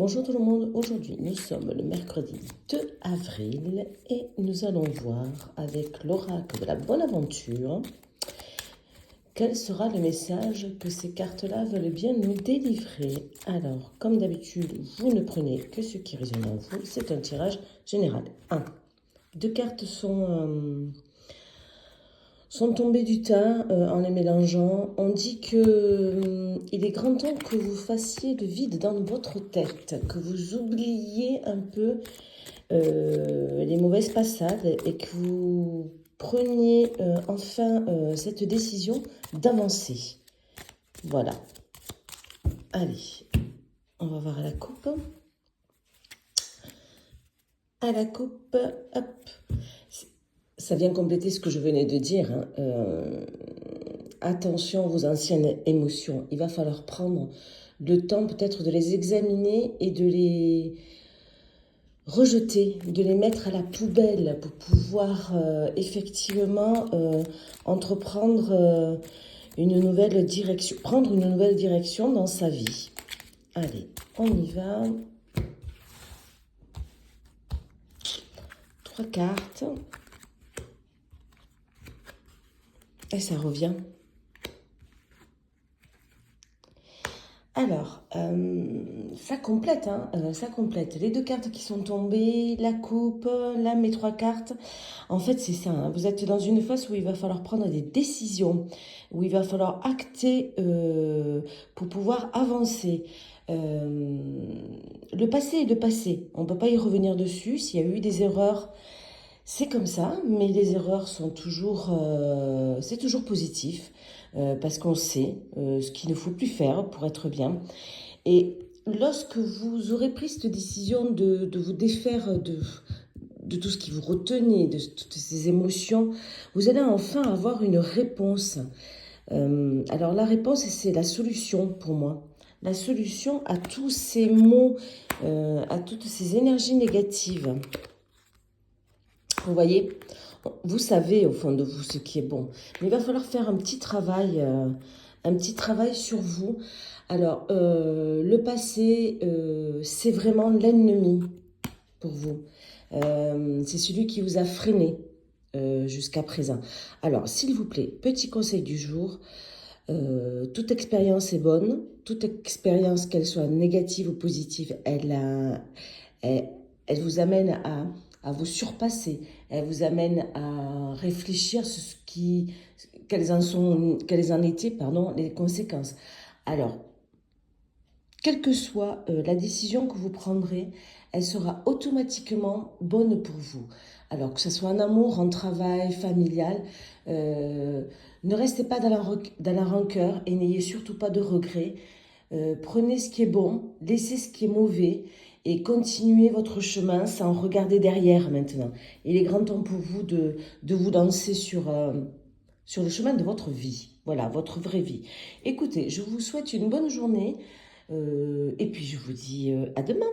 Bonjour tout le monde, aujourd'hui nous sommes le mercredi 2 avril et nous allons voir avec l'oracle de la bonne aventure quel sera le message que ces cartes-là veulent bien nous délivrer. Alors, comme d'habitude, vous ne prenez que ce qui résonne en vous, c'est un tirage général. 1. Deux cartes sont tombées du tas en les mélangeant. On dit que il est grand temps que vous fassiez le vide dans votre tête, que vous oubliez un peu les mauvaises passades et que vous preniez enfin cette décision d'avancer. Voilà. Allez, on va voir à la coupe. À la coupe, hop. Ça vient compléter ce que je venais de dire. Attention à vos anciennes émotions. Il va falloir prendre le temps peut-être de les examiner et de les rejeter, de les mettre à la poubelle pour pouvoir effectivement entreprendre une nouvelle direction, prendre une nouvelle direction dans sa vie. Allez, on y va. 3 cartes. Et ça revient. Alors, ça complète, ça complète. Les 2 cartes qui sont tombées, la coupe, là, mes 3 cartes. En fait, c'est ça. Vous êtes dans une phase où il va falloir prendre des décisions, où il va falloir acter pour pouvoir avancer. Le passé est le passé. On ne peut pas y revenir dessus. S'il y a eu des erreurs, c'est comme ça. Mais les erreurs sont toujours, c'est toujours positif. Parce qu'on sait ce qu'il ne faut plus faire pour être bien. Et lorsque vous aurez pris cette décision de vous défaire de tout ce qui vous retenait, de toutes ces émotions, vous allez enfin avoir une réponse. Alors la réponse, c'est la solution pour moi. La solution à tous ces maux, à toutes ces énergies négatives. Vous voyez, vous savez au fond de vous ce qui est bon. Mais il va falloir faire un petit travail sur vous. Alors, le passé, c'est vraiment l'ennemi pour vous. C'est celui qui vous a freiné jusqu'à présent. Alors, s'il vous plaît, petit conseil du jour. Toute expérience est bonne. Toute expérience, qu'elle soit négative ou positive, elle vous amène à vous surpasser. Elle vous amène à réfléchir sur quelles en étaient, les conséquences. Alors, quelle que soit la décision que vous prendrez, elle sera automatiquement bonne pour vous. Alors, que ce soit en amour, en travail, familial, ne restez pas dans la rancœur et n'ayez surtout pas de regrets. Prenez ce qui est bon, laissez ce qui est mauvais et continuez votre chemin sans regarder derrière maintenant. Il est grand temps pour vous de vous lancer sur le chemin de votre vie. Voilà, votre vraie vie. Écoutez, je vous souhaite une bonne journée et puis je vous dis à demain.